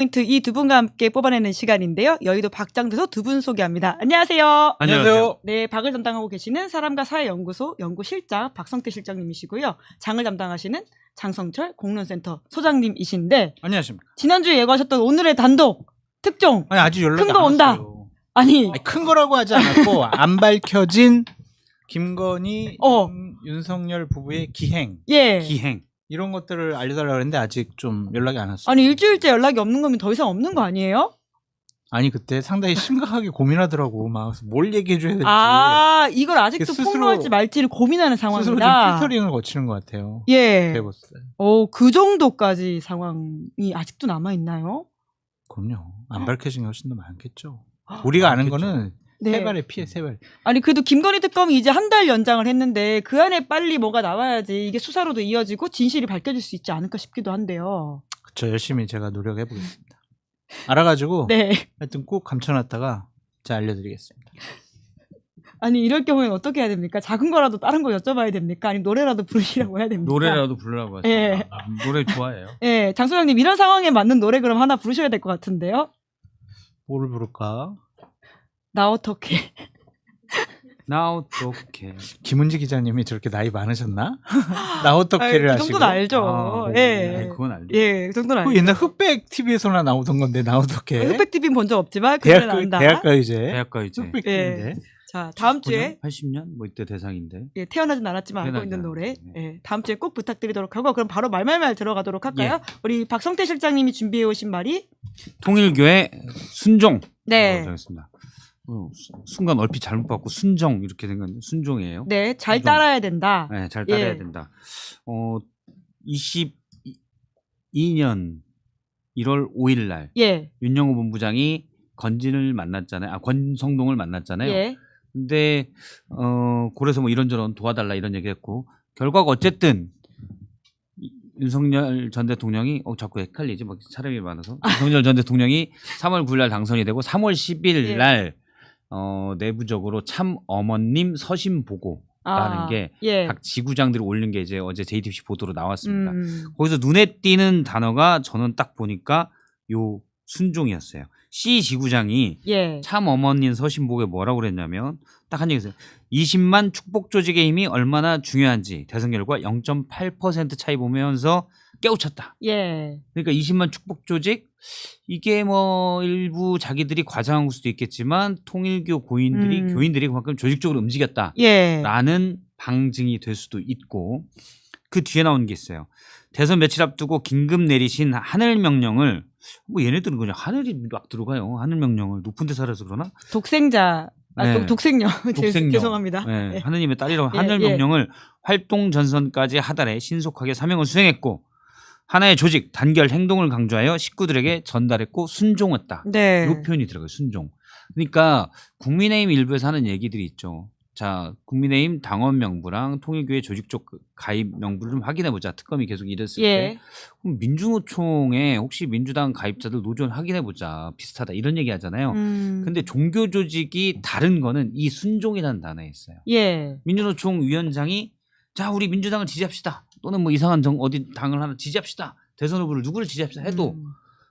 포인트 이 두 분과 함께 뽑아내는 시간인데요. 여의도 박장대소 두 분 소개합니다. 안녕하세요. 안녕하세요. 네, 박을 담당하고 계시는 사람과 사회연구소 연구실장 박성태 실장님이시고요. 장을 담당하시는 장성철 공론센터 소장님이신데 안녕하십니까. 지난주에 예고하셨던 오늘의 단독 특종 아니 아직 연락이 큰 거 안 온다. 왔어요. 아니 큰 거라고 하지 않았고 안 밝혀진 김건희 윤석열 부부의 기행 이런 것들을 알려달라고 했는데 아직 좀 연락이 안 왔어요. 아니 일주일째 연락이 없는 거면 더 이상 없는 거 아니에요? 아니 그때 상당히 심각하게 고민하더라고. 막 뭘 얘기해줘야 될지. 아 이걸 아직도 스스로- 폭로할지 말지를 고민하는 스스로 좀 상황이다. 필터링을 거치는 것 같아요. 예. 배웠어요. 그 정도까지 상황이 아직도 남아 있나요? 그럼요. 안 밝혀진 게 훨씬 더 많겠죠. 우리가 아는 거는 네. 세 발의 피해 세 발. 아니 그래도 김건희 특검이 이제 한 달 연장을 했는데 그 안에 빨리 뭐가 나와야지 이게 수사로도 이어지고 진실이 밝혀질 수 있지 않을까 싶기도 한데요. 그렇죠. 열심히 제가 노력해 보겠습니다. 알아가지고 네. 하여튼 꼭 감춰놨다가 제가 알려드리겠습니다. 아니 이럴 경우에는 어떻게 해야 됩니까? 작은 거라도 다른 거 여쭤봐야 됩니까? 아니면 노래라도 부르시라고 해야 됩니까? 노래라도 부르라고 하죠. 예. 노래 좋아해요. 예, 장 소장님 이런 상황에 맞는 노래 그럼 하나 부르셔야 될 것 같은데요. 뭘 부를까? 나 어떻게? 나 어떡해. 김은지 기자님이 저렇게 나이 많으셨나? 나 어떻게를 그 하시고? 정도는 알죠. 아, 예. 그건 알죠. 예, 그 정도는 그 알죠. 옛날 흑백 TV에서나 나오던 건데 나 어떻게? 흑백 TV는 본 적 없지만 그 노래는 안다. 대학가 이제 대학가 이제 흑백 예. TV인데 자, 다음 주에 80년 뭐 이때 대상인데. 예, 태어나진 않았지만 알고 있는 노래. 예, 다음 주에 꼭 부탁드리도록 하고 그럼 바로 말말말 들어가도록 할까요? 우리 박성태 실장님이 준비해 오신 말이 통일교의 순종. 네. 정했습니다. 순간 얼핏 잘못 봤고 순정 이렇게 된 건 순종이에요. 네, 잘 순종. 따라야 된다. 네, 잘 따라야 예. 된다. 22년 1월 5일 날 예. 윤영호 본부장이 건진을 만났잖아요. 권성동을 만났잖아요. 예. 근데 그래서 뭐 이런저런 도와달라 이런 얘기했고 결과가 어쨌든 윤석열 전 대통령이 자꾸 헷갈리지 막 사람이 많아서 윤석열 전 대통령이 3월 9일 날 당선이 되고 3월 10일 날 내부적으로 참 어머님 서신 보고라는 게 각 지구장들이 올린 게 이제 어제 JTBC 보도로 나왔습니다. 거기서 눈에 띄는 단어가 저는 딱 보니까 요 순종이었어요. C 지구장이 참 어머님 서신 보고에 뭐라고 그랬냐면 딱 한 얘기였어요. 20만 축복 조직의 힘이 얼마나 중요한지 대선 결과 0.8% 차이 보면서 깨우쳤다. 그러니까 20만 축복 조직 이게 뭐 일부 자기들이 과장한 걸 수도 있겠지만 통일교 교인들이 그만큼 조직적으로 움직였다라는 방증이 될 수도 있고 그 뒤에 나온 게 있어요. 대선 며칠 앞두고 긴급 내리신 하늘 명령을 뭐 얘네들은 그냥 하늘이 막 들어가요. 하늘 명령을 높은 데 살아서 그러나 독생자 네. 독생녀. 독생녀. 죄송합니다. 네. 네. 하느님의 딸이라고 하늘 명령을 활동 전선까지 하달해 신속하게 사명을 수행했고 하나의 조직 단결 행동을 강조하여 식구들에게 전달했고 순종했다. 네. 이 표현이 들어가요. 순종. 그러니까 국민의힘 일부에서 하는 얘기들이 있죠. 자, 국민의힘 당원 명부랑 통일교의 조직적 가입 명부를 좀 확인해보자. 특검이 계속 이랬을 때. 그럼 민주노총에 혹시 민주당 가입자들 노조원 확인해보자. 비슷하다. 이런 얘기 하잖아요. 근데 종교 조직이 다른 거는 이 순종이라는 단어에 있어요. 민주노총 위원장이 자, 우리 민주당을 지지합시다. 또는 뭐 이상한 어디 당을 하나 지지합시다. 대선 후보를 누구를 지지합시다 해도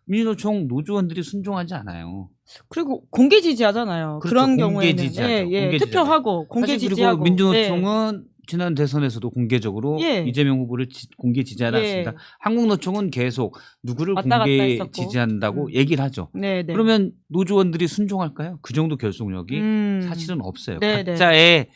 민주노총 노조원들이 순종하지 않아요. 그리고 공개 지지하잖아요. 그렇죠. 그런 공개 경우에는 지지하죠. 공개 투표하고 공개 사실 지지하고. 그리고 민주노총은 지난 대선에서도 공개적으로 이재명 후보를 공개 지지하지 않았습니다. 한국노총은 계속 누구를 공개 지지한다고 얘기를 하죠. 그러면 노조원들이 순종할까요? 그 정도 결속력이 사실은 없어요. 각자의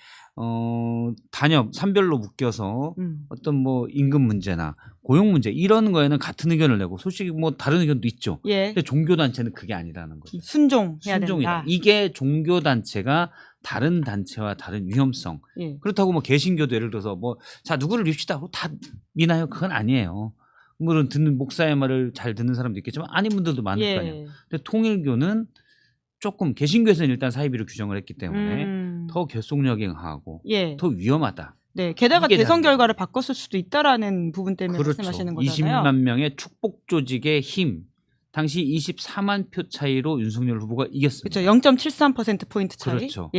단협, 산별로 묶여서 어떤 뭐 임금 문제나 고용 문제 이런 거에는 같은 의견을 내고 솔직히 뭐 다른 의견도 있죠. 근데 종교단체는 그게 아니라는 거죠. 순종해야 순종이다. 된다. 이게 종교단체가 다른 단체와 다른 위험성. 그렇다고 뭐 개신교도 예를 들어서 뭐 자 누구를 밉시다. 다 미나요? 그건 아니에요. 물론 듣는 목사의 말을 잘 듣는 사람도 있겠지만 아닌 분들도 많을 거 아니에요. 근데 통일교는 조금 개신교에서는 일단 사이비로 규정을 했기 때문에 더 결속력이 강하고 더 위험하다. 게다가 대선 결과를 바꿨을 수도 있다라는 부분 때문에 말씀하시는 거잖아요. 20만 명의 축복 조직의 힘. 당시 24만 표 차이로 윤석열 후보가 이겼습니다. 그렇죠. 0.73% 포인트 차이. 그렇죠.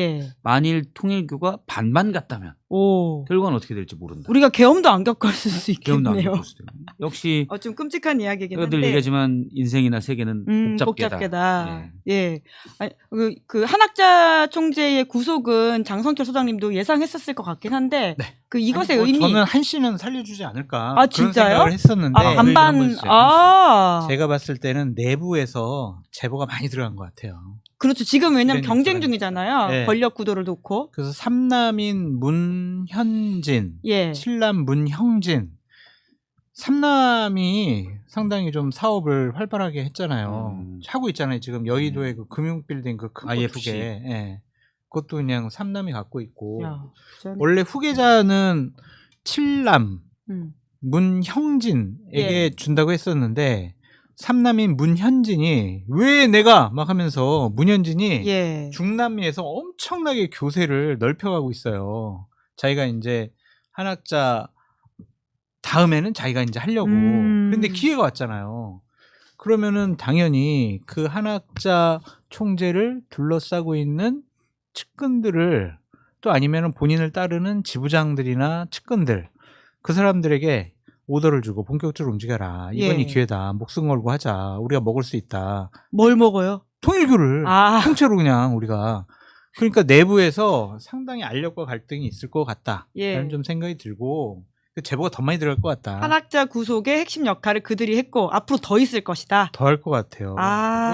만일 통일교가 반반 갔다면 오. 결과는 어떻게 될지 모른다. 우리가 계엄도 안 겪었을 수 계엄도 안 있겠네요. 겪을 수도 있고. 역시 좀 끔찍한 이야기긴 늘 한데. 얘기하지만 인생이나 세계는 복잡계다. 예. 아니, 그 한학자 총재의 구속은 장성철 소장님도 예상했었을 것 같긴 한데 네. 그 이것의 아니, 의미. 저는 한 씨는 살려주지 않을까. 아, 그런 진짜요? 생각을 했었는데 반반. 제가 봤을 때는 내부에서 제보가 많이 들어간 것 같아요. 그렇죠. 지금 왜냐면 네, 경쟁 중이잖아요. 네. 권력 구도를 놓고. 그래서 삼남인 문현진, 예. 칠남 문형진, 삼남이 상당히 좀 사업을 활발하게 했잖아요. 하고 있잖아요. 지금 여의도의 그 금융빌딩 그 큰 거 두 개. 예. 그것도 그냥 삼남이 갖고 있고. 야, 원래 후계자는 칠남 문형진에게 준다고 했었는데 삼남인 문현진이 왜 내가 막 하면서 문현진이 중남미에서 엄청나게 교세를 넓혀가고 있어요. 자기가 이제 한학자 다음에는 자기가 이제 하려고. 그런데 기회가 왔잖아요. 그러면은 당연히 그 한학자 총재를 둘러싸고 있는 측근들을 또 아니면은 본인을 따르는 지부장들이나 측근들 그 사람들에게 오더를 주고 본격적으로 움직여라. 이번이 기회다. 목숨 걸고 하자. 우리가 먹을 수 있다. 뭘 먹어요? 통일교를 통째로 그냥 우리가. 그러니까 내부에서 상당히 알력과 갈등이 있을 것 같다. 라는 좀 생각이 들고 제보가 더 많이 들어갈 것 같다. 한학자 구속의 핵심 역할을 그들이 했고 앞으로 더 있을 것이다. 더 할 것 같아요.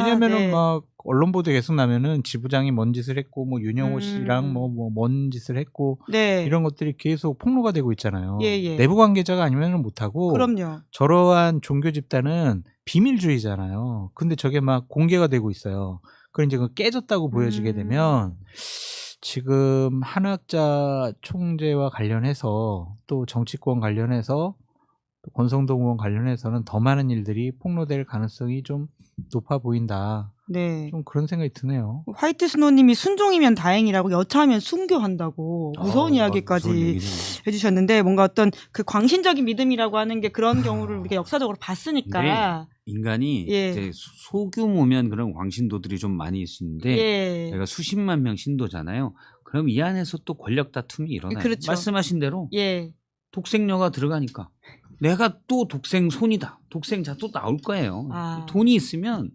왜냐면은 막 언론 보도 계속 나면은 지부장이 뭔 짓을 했고 뭐 윤영호 씨랑 뭔 짓을 했고 이런 것들이 계속 폭로가 되고 있잖아요. 내부 관계자가 아니면은 못 하고. 그럼요. 저러한 종교 집단은 비밀주의잖아요. 근데 저게 막 공개가 되고 있어요. 그럼 이제 그 깨졌다고 보여지게 되면 지금 한학자 총재와 관련해서 또 정치권 관련해서 또 권성동 의원 관련해서는 더 많은 일들이 폭로될 가능성이 좀 높아 보인다. 좀 그런 생각이 드네요. 화이트 스노우님이 순종이면 다행이라고 여차하면 순교한다고 무서운 이야기까지 해주셨는데 뭔가 어떤 그 광신적인 믿음이라고 하는 게 그런 경우를 우리가 역사적으로 봤으니까. 인간이 이제 소규모면 그런 광신도들이 좀 많이 있는데 내가 수십만 명 신도잖아요. 그럼 이 안에서 또 권력 다툼이 일어나요. 그렇죠. 말씀하신 대로 독생녀가 들어가니까 내가 또 독생 손이다. 독생자 또 나올 거예요. 돈이 있으면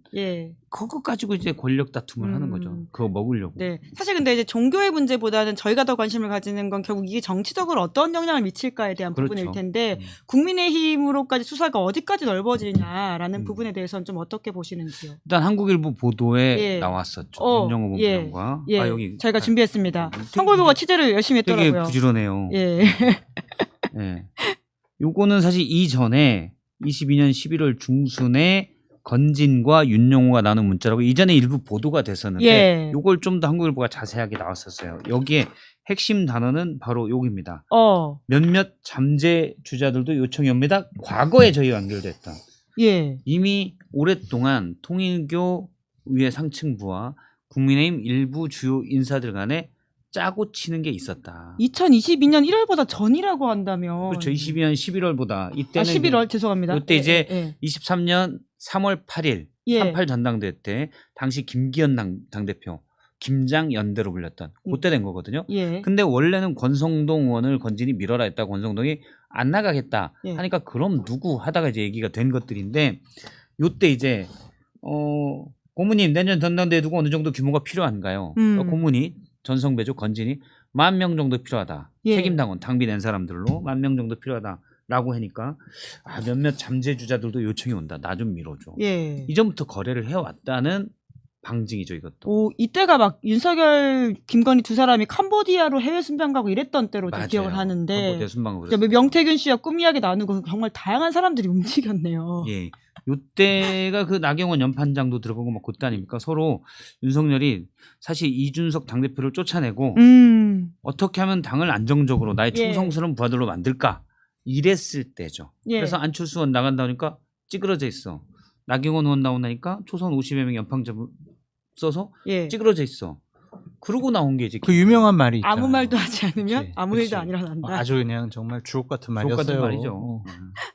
그거 가지고 이제 권력 다툼을 하는 거죠. 그거 먹으려고. 사실 근데 이제 종교의 문제보다는 저희가 더 관심을 가지는 건 결국 이게 정치적으로 어떤 영향을 미칠까에 대한 부분일 텐데 국민의힘으로까지 수사가 어디까지 넓어지냐라는 부분에 대해서는 좀 어떻게 보시는지요? 일단 한국일보 보도에 나왔었죠. 윤영호 본부장과. 여기 저희가 준비했습니다. 한국일보가 취재를 열심히 했더라고요. 되게 부지런해요. 요거는 사실 이전에 22년 11월 중순에 건진과 윤용호가 나눈 문자라고 이전에 일부 보도가 됐었는데 요걸 좀 더 한국일보가 자세하게 나왔었어요. 여기에 핵심 단어는 바로 여기입니다. 몇몇 잠재 주자들도 요청이 옵니다. 과거에 저희와 연결됐다. 이미 오랫동안 통일교 위의 상층부와 국민의힘 일부 주요 인사들 간에 짜고 치는 게 있었다. 2022년 1월보다 전이라고 한다면. 그렇죠. 22년 11월보다 이때는 11월 죄송합니다. 이때 이제 23년 3월 8일 38 전당대회 때 당시 김기현 당대표 김장 연대로 불렸던 그때 된 거거든요. 근데 원래는 권성동 의원을 건진이 밀어라 했다. 권성동이 안 나가겠다 하니까 그럼 누구 하다가 이제 얘기가 된 것들인데 요때 이제 고문님 내년 전당대회 두고 어느 정도 규모가 필요한가요? 고문이 전성배조 건진이 10,000명 정도 필요하다. 책임당원 당비 낸 사람들로 10,000명 정도 필요하다라고 하니까 몇몇 잠재주자들도 요청이 온다. 나 좀 밀어줘. 이전부터 거래를 해왔다는 방증이죠 이것도. 이때가 막 윤석열, 김건희 두 사람이 캄보디아로 해외 순방 가고 이랬던 때로 기억을 하는데 캄보디아 순방을 명태균 씨와 꿈이야기 나누고 정말 다양한 사람들이 움직였네요. 요때가 그 나경원 연판장도 들어가고 막 그때 아닙니까? 서로 윤석열이 사실 이준석 당대표를 쫓아내고 어떻게 하면 당을 안정적으로 나의 충성스러운 부하들로 만들까 이랬을 때죠. 그래서 안철수 의원 나간다니까 찌그러져 있어. 나경원 의원 나온다니까 초선 50여 명 연판장 써서 찌그러져 있어. 그러고 나온 게 이제 그 유명한 말이 있잖아요. 아무 말도 하지 않으면 아무 일도 안 일어난다. 아주 그냥 정말 주옥 같은 말이었어요. 주옥 같은 말이죠.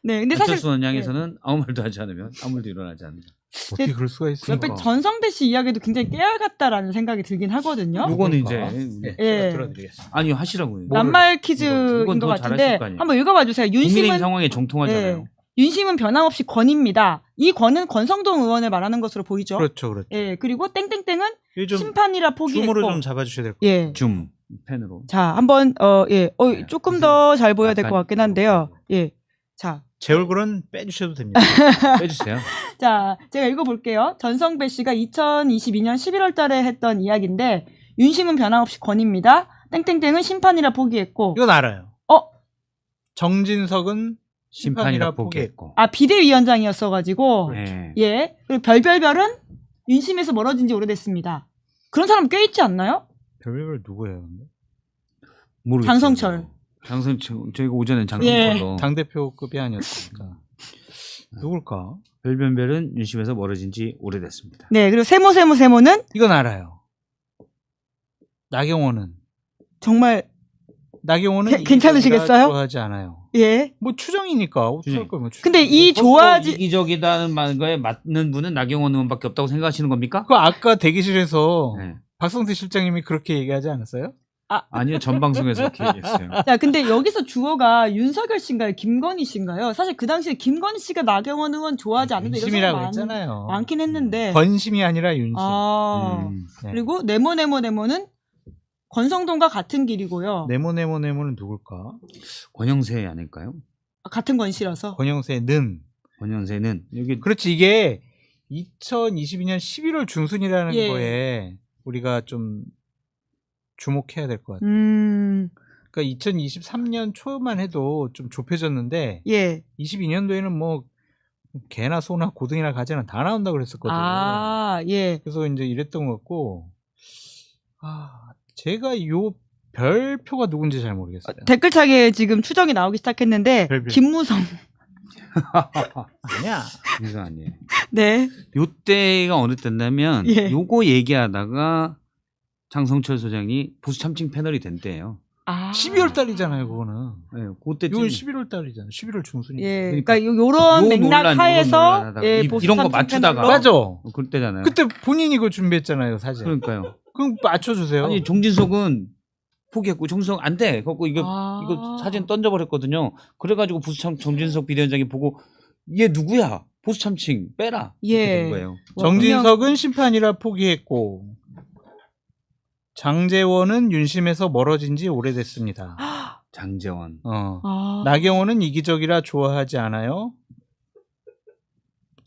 근데 사실 안철수 의원 향해서는 아무 말도 하지 않으면 아무 일도 일어나지 않는다. 어떻게 그럴 수가 있습니까? 옆에 전성배 씨 이야기도 굉장히 깨알 같다라는 생각이 들긴 하거든요. 요거는 이제 네, 예. 제가 들어드리겠습니다. 아니요 하시라고요. 낱말 퀴즈인 이건 것 더 같은데 잘하실 거 아니에요. 한번 읽어봐 주세요. 국민의힘 윤심은 상황에 정통하잖아요. 윤심은 변함없이 권입니다. 이 권은 권성동 의원을 말하는 것으로 보이죠. 그렇죠, 그렇죠. 예, 그리고 땡땡땡은 요즘 심판이라 포기했고. 줌으로 좀 잡아주셔야 될 것 같아요. 예. 줌 펜으로. 자, 한번 네. 조금 더 잘 보여야 될 것 약간 같긴 한데요. 예. 자, 제 얼굴은 빼주셔도 됩니다. 빼주세요. 자, 제가 읽어볼게요. 전성배 씨가 2022년 11월 달에 했던 이야기인데, 윤심은 변함없이 권입니다. 땡땡땡은 심판이라 포기했고, 이건 알아요. 어? 정진석은 심판이라 포기했고. 아, 비대위원장이었어가지고, 네. 예. 그리고 별별별은 윤심에서 멀어진 지 오래됐습니다. 그런 사람 꽤 있지 않나요? 별별 누구예요? 근데? 모르겠어요. 장성철. 장성철 저희가 오전에 장성철로 당대표급이 아니었으니까. 누굴까? 별별별은 윤심에서 멀어진 지 오래됐습니다. 네. 그리고 세모는 이건 알아요. 나경원은 괜찮으시겠어요? 좋아하지 않아요. 예. 뭐 추정이니까 어쩔 거면. 근데 이 좋아하지 이기적이다는 거에 맞는 분은 나경원 의원밖에 없다고 생각하시는 겁니까? 그 아까 대기실에서 네. 박성태 실장님이 그렇게 얘기하지 않았어요? 아니요, 전 방송에서 그렇게 얘기했어요. 자, 근데 여기서 주어가 윤석열 씨인가요? 김건희 씨인가요? 사실 그 당시에 김건희 씨가 나경원 의원 좋아하지 않는데 이런 윤심이라고 사람 했잖아요. 많긴 했는데. 권심이 아니라 윤심. 아, 네. 그리고 네모는 권성동과 같은 길이고요. 네모는 누굴까? 권영세 아닐까요? 같은 권씨라서. 권영세는. 권영세는 여기 그렇지, 이게 2022년 11월 중순이라는 예. 거에 우리가 좀 주목해야 될 것 같아요. 그러니까 2023년 초만 해도 좀 좁혀졌는데 예. 22년도에는 뭐 개나 소나 고등이나 가지나 다 나온다고 그랬었거든요. 아, 예. 그래서 이제 이랬던 것 같고, 제가 요 별표가 누군지 잘 모르겠어요. 댓글창에 지금 추정이 나오기 시작했는데 별별. 김무성. 아니야. 이거 아니에요. 네. 요때가 어느 때냐면 예. 요거 얘기하다가 장성철 소장이 보수 참칭 패널이 된 때예요. 아. 12월 달이잖아요, 그거는. 네, 그때쯤 이건 11월 달이잖아요. 11월 중순이. 예. 그러니까 요런 맥락 하에서 예, 보수 이런 거 참칭 맞추다가 패널로. 맞아. 그때잖아요. 그때 본인이 그거 준비했잖아요, 사실. 그러니까요. 그럼 맞춰주세요. 아니 정진석은 포기했고 정진석 안 돼. 그래갖고 이거 사진 던져버렸거든요. 그래가지고 정진석 비대위원장이 보고 얘 누구야? 보수 참칭 빼라. 예. 이렇게 된 거예요. 정진석은 심판이라 포기했고 장제원은 윤심에서 멀어진 지 오래됐습니다. 장제원. 나경원은 이기적이라 좋아하지 않아요.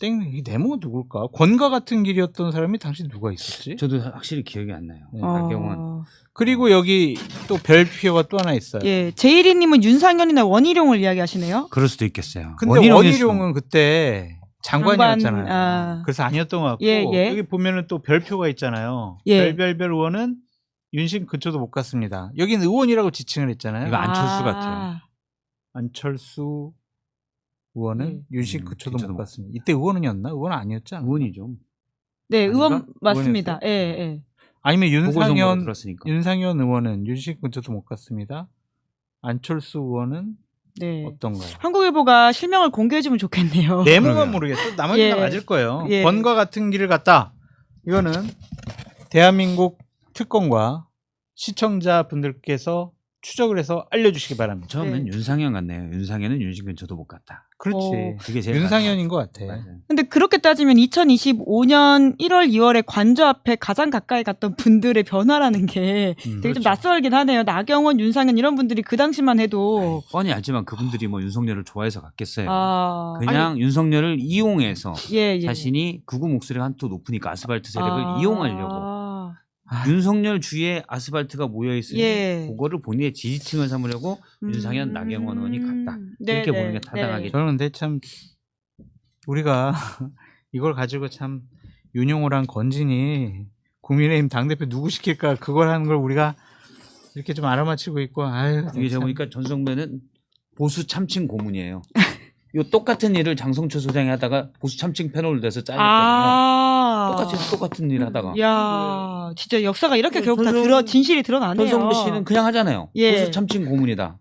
이 네모가 누굴까? 권과 같은 길이었던 사람이 당시 누가 있었지? 저도 확실히 기억이 안 나요. 네. 나경원. 그리고 여기 또 별표가 또 하나 있어요. 예, 제이리님은 윤상현이나 원희룡을 이야기하시네요. 그럴 수도 있겠어요. 근데 원희룡은 그때 장관이었잖아요. 장관, 그래서 아니었던 것 같고 예. 여기 보면은 또 별표가 있잖아요. 예. 별별별 의원은 윤심 근처도 못 갔습니다. 여긴 의원이라고 지칭을 했잖아요. 이거 안철수 같아요. 안철수 의원은 윤심 근처도 못 근처도 갔습니다. 이때 의원이었나? 의원 아니었지 않나? 의원이죠. 네, 아닌가? 의원 맞습니다. 예, 예. 아니면 보궐선거 들었으니까. 윤상현 의원은 윤심 근처도 못 갔습니다. 안철수 의원은 네. 어떤가요? 한국일보가 실명을 공개해주면 좋겠네요. 네모만 모르겠어. 나머지는 예. 맞을 거예요. 예. 권과 같은 길을 갔다. 이거는 대한민국 특검과 시청자분들께서 추적을 해서 알려주시기 바랍니다. 처음엔 네. 윤상현 같네요. 윤상현은 윤심 근처도 못 갔다. 그렇지. 그게 제일 윤상현인 것 같아. 맞아요. 근데 그렇게 따지면 2025년 1월, 2월에 관저 앞에 가장 가까이 갔던 분들의 변화라는 게 되게 그렇죠. 좀 낯설긴 하네요. 나경원, 윤상현 이런 분들이 그 당시만 해도 뻔히 알지만 그분들이 뭐 윤석열을 좋아해서 갔겠어요. 아니, 그냥 윤석열을 이용해서 예. 자신이 극우 목소리가 한도 높으니까 아스팔트 세력을 이용하려고 아. 윤석열 주위에 아스팔트가 모여있으니 예. 그거를 본인의 지지층을 삼으려고 윤상현, 나경원 의원이 갔다. 이렇게 보는 게 타당하겠죠. 저는 근데 참 우리가 이걸 가지고 참 윤용호랑 건진이 국민의힘 당대표 누구 시킬까 그걸 하는 걸 우리가 이렇게 좀 알아맞히고 있고 아유 이게 제가 보니까 전성배는 보수 참칭 고문이에요. 요 똑같은 일을 장성철 소장이 하다가 보수 참칭 패널로 돼서 잘렸거든요. 똑같은 일 하다가. 야, 진짜 역사가 이렇게 네, 결국 다 진실이 드러나네요. 전성배 씨는 그냥 하잖아요. 예. 보수 참칭 고문이다.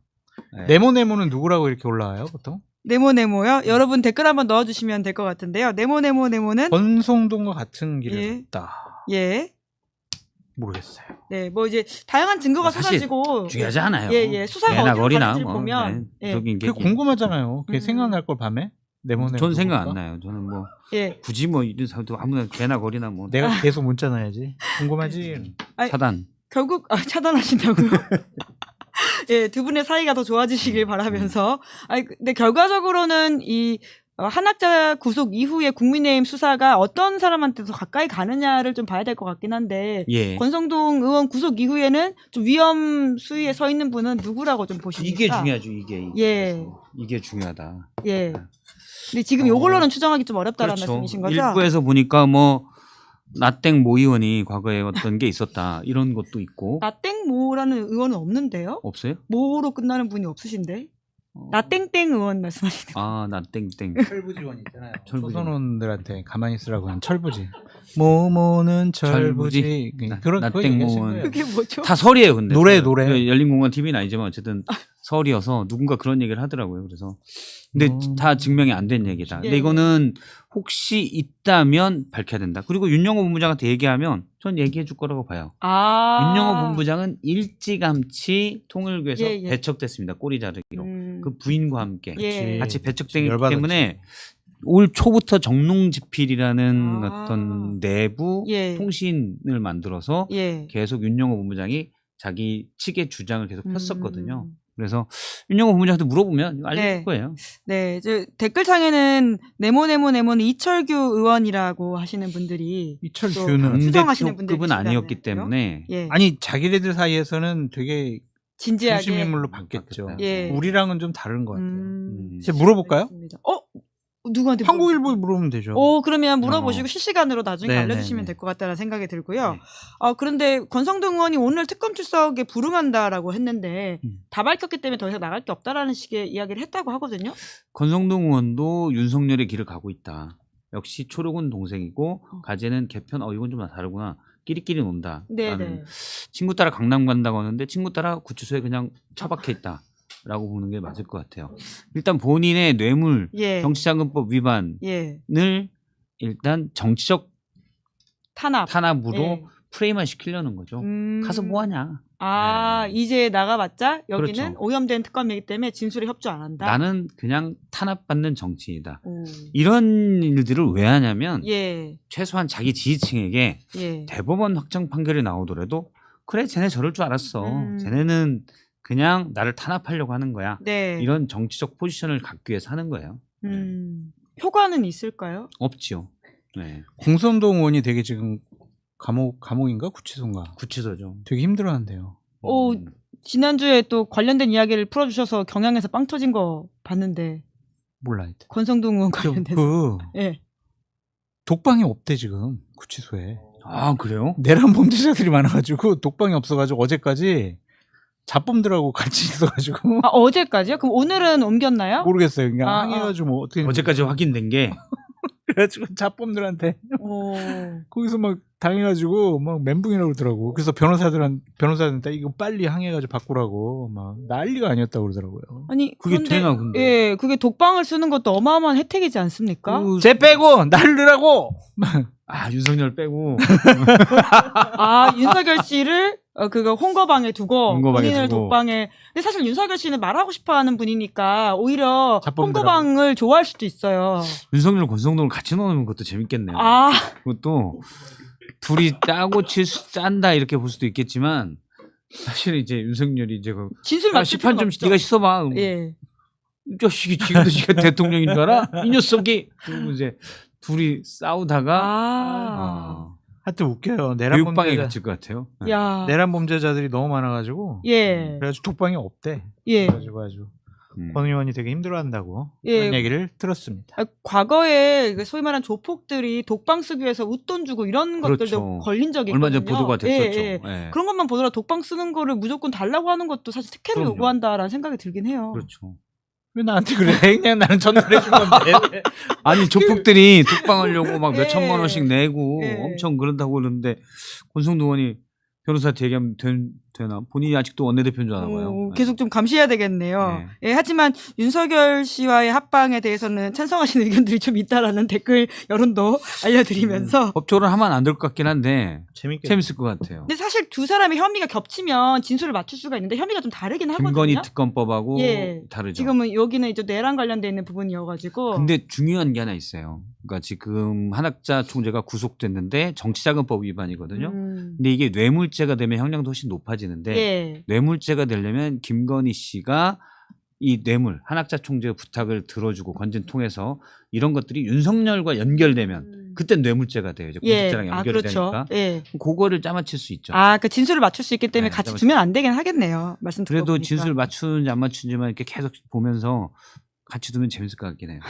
네. 네모는 누구라고 이렇게 올라와요 보통? 네모네모요? 여러분 댓글 한번 넣어주시면 될 것 같은데요. 네모네모는 권성동과 같은 길을 걷다. 예. 모르겠어요. 네, 뭐 이제 다양한 증거가 사실 쏟아지고 중요하지 않아요. 예, 수사가 어디로 가는지를 보면 그게 궁금하잖아요. 그게 생각날 걸 밤에 네모네모. 전 생각 안 나요. 저는 뭐 굳이 뭐 이런 사람도 아무나 개나 거리나 뭐 내가 계속 문자 놔야지. 궁금하지. 차단. 결국 차단하신다고요? 예, 두 분의 사이가 더 좋아지시길 바라면서. 근데 결과적으로는 이 한학자 구속 이후에 국민의힘 수사가 어떤 사람한테 더 가까이 가느냐를 좀 봐야 될 것 같긴 한데 권성동 의원 구속 이후에는 좀 위험 수위에 서 있는 분은 누구라고 좀 보십니까? 이게 중요하죠. 이게 중요하다. 예. 근데 지금 이걸로는 추정하기 좀 어렵다라는 그렇죠. 말씀이신 거죠? 일부에서 보니까 뭐 나땡 모 의원이 과거에 어떤 게 있었다 이런 것도 있고. 나땡 모라는 의원은 없는데요? 없어요? 모로 끝나는 분이 없으신데? 나땡땡 의원 말씀하시는 아, 나땡땡. 철부지 의원 있잖아요. 조선원들한테 가만히 있으라고 한 철부지. 모모는 철부지. 그런 나땡 모은. 그게 뭐죠? 다 설이에요, 근데. 노래. 열린공간 TV는 아니지만 어쨌든 설이어서 누군가 그런 얘기를 하더라고요. 그래서 근데 다 증명이 안 된 얘기다. 근데 이거는 혹시 있다면 밝혀야 된다. 그리고 윤영호 본부장한테 얘기하면 전 얘기해 줄 거라고 봐요. 윤영호 본부장은 일찌감치 통일교에서 배척됐습니다. 꼬리 자르기로. 그 부인과 함께 같이 배척되기 때문에 올 초부터 정농지필이라는 어떤 내부 통신을 만들어서 계속 윤영호 본부장이 자기 측의 주장을 계속 폈었거든요. 그래서 윤영호 본부장한테 물어보면 알려줄 거예요. 네, 댓글창에는 네모는 이철규 의원이라고 하시는 분들이 이철규는 대표급은 아니었기 때문에 아니 자기네들 사이에서는 되게 진지하게 중심 인물로 봤겠죠. 우리랑은 좀 다른 것 같아요. 제가 물어볼까요? 누구한테? 한국일보에 물어보면 되죠. 그러면 물어보시고 실시간으로 나중에 알려주시면 될 것 같다는 생각이 들고요. 그런데 권성동 의원이 오늘 특검 출석에 불응한다라고 했는데 다 밝혔기 때문에 더 이상 나갈 게 없다라는 식의 이야기를 했다고 하거든요. 권성동 의원도 윤석열의 길을 가고 있다. 역시 초록은 동생이고 가재는 개편 이건 좀 다르구나. 끼리끼리 논다. 친구 따라 강남 간다고 하는데 친구 따라 구치소에 그냥 처박혀 있다. 라고 보는 게 맞을 것 같아요. 일단 본인의 뇌물 정치자금법 위반을 일단 정치적 탄압으로 프레임화 시키려는 거죠. 가서 뭐하냐. 이제 나가봤자 여기는 그렇죠. 오염된 특검이기 때문에 진술에 협조 안 한다. 나는 그냥 탄압받는 정치인이다. 이런 일들을 왜 하냐면 최소한 자기 지지층에게 대법원 확정 판결이 나오더라도 그래 쟤네 저럴 줄 알았어. 쟤네는 그냥 나를 탄압하려고 하는 거야. 이런 정치적 포지션을 갖기 위해서 하는 거예요. 효과는 있을까요? 없죠. 공선동 의원이 되게 지금 감옥인가 구치소인가? 구치소죠. 되게 힘들어한대요. 지난주에 또 관련된 이야기를 풀어주셔서 경향에서 빵 터진 거 봤는데. 몰라. 권성동 의원 관련돼서. 독방이 없대 지금 구치소에. 그래요? 내란 범죄자들이 많아가지고 독방이 없어가지고 어제까지 잡범들하고 같이 있어가지고. 어제까지요? 그럼 오늘은 옮겼나요? 모르겠어요. 그냥 항해가지고 뭐 어떻게. 어제까지 확인된 게. 그래가지고 잡범들한테 거기서 막 당해가지고 막 멘붕이라고 그러더라고. 그래서 변호사들한테 이거 빨리 항해가지고 바꾸라고 막 난리가 아니었다고 그러더라고요. 아니 그게 되나 근데? 그게 독방을 쓰는 것도 어마어마한 혜택이지 않습니까? 쟤 빼고 날 넣으라고. 윤석열 빼고. 윤석열 씨를 그거 홍거방에 두고 본인을 독방에. 근데 사실 윤석열 씨는 말하고 싶어하는 분이니까 오히려 홍거방을 좋아할 수도 있어요. 윤석열 권성동을 같이 넣는 것도 재밌겠네요. 그것도 둘이 짜고 짠다 이렇게 볼 수도 있겠지만 사실 이제 윤석열이 이제 진술 맞출 시판 좀 네가 씻어봐. 이 자식이 지금도 지가 대통령인 줄 알아? 이 녀석이. 그리고 이제 둘이 싸우다가 하여튼 웃겨요. 교육방에 갇힐 것 같아요. 내란 범죄자들이 너무 많아가지고. 그래가지고 독방이 없대. 그래가지고 아주 권 의원이 되게 힘들어한다고 그런 얘기를 들었습니다. 과거에 소위 말하는 조폭들이 독방 쓰기 위해서 웃돈 주고 이런 것들도 걸린 적이 있거든요. 얼마 전에 보도가 됐었죠. 그런 것만 보더라도 독방 쓰는 거를 무조건 달라고 하는 것도 사실 특혜를 요구한다라는 생각이 들긴 해요. 그렇죠. 왜 나한테 그래? 그냥 나는 전달해 준 건데. 아니 조폭들이 독방하려고 막 몇 천만 원씩 내고 엄청 그런다고 그러는데 권성동 의원이 변호사한테 얘기하면 되나? 본인이 아직도 원내대표인 줄 아나 봐요. 계속 좀 감시해야 되겠네요. 네. 예, 하지만 윤석열 씨와의 합방에 대해서는 찬성하시는 의견들이 좀 있다라는 댓글 여론도 알려드리면서 법적으로 하면 안 될 것 같긴 한데 재밌을 것 같아요. 근데 사실 두 사람의 혐의가 겹치면 진술을 맞출 수가 있는데 혐의가 좀 다르긴 하거든요. 김건희 특검법하고 다르죠. 지금은 여기는 이제 뇌랑 관련돼 있는 부분이어가지고. 근데 중요한 게 하나 있어요. 그러니까 지금 한학자 총재가 구속됐는데 정치자금법 위반이거든요. 근데 이게 뇌물죄가 되면 형량도 훨씬 높아지는데 뇌물죄가 되려면 김건희 씨가 이 뇌물 한학자 총재의 부탁을 들어주고 건진 통해서 이런 것들이 윤석열과 연결되면 그때 뇌물죄가 돼요. 이제 공직자랑 연결이 되니까. 그거를 짜맞힐 수 있죠. 그 진술을 맞출 수 있기 때문에 같이 두면 안 되긴 하겠네요. 말씀 듣고 그래도 보니까. 진술 맞추는지 안 맞추는지만 이렇게 계속 보면서 같이 두면 재밌을 것 같긴 해요.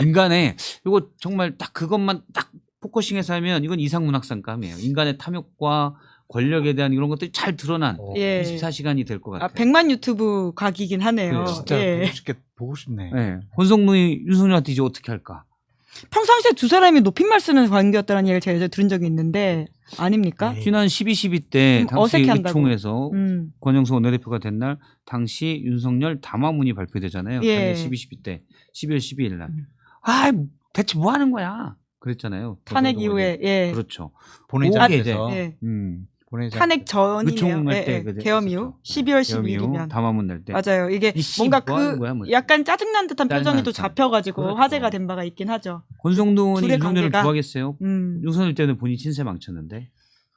인간의 이거 정말 딱 그것만 딱 포커싱해서 하면 이건 이상문학상감이에요. 인간의 탐욕과 권력에 대한 이런 것들이 잘 드러난 24시간이 될 것 같아요. 100만 유튜브 각이긴 하네요. 진짜 보고 싶네. 권성동이 윤석열한테 이제 어떻게 할까? 평상시에 두 사람이 높임말 쓰는 관계였다는 얘기를 제가 예전에 들은 적이 있는데 아닙니까? 지난 12.12 때 당시 의총에서 권영수 원내대표가 된 날 당시 윤석열 담화문이 발표되잖아요. 12.12 때 12월 12일 날. 대체 뭐 하는 거야? 그랬잖아요. 탄핵 이후에. 그렇죠. 본회의장 때서. 탄핵 전이네요. 계엄 이후 12월 12일이면 담화문 날 때. 맞아요. 이게 뭔가 약간 짜증난 듯한 표정이 또 잡혀가지고 그렇죠. 화제가 된 바가 있긴 하죠. 권성동이 윤석열을 좋아하겠어요? 윤석열 때문에 본인 신세 망쳤는데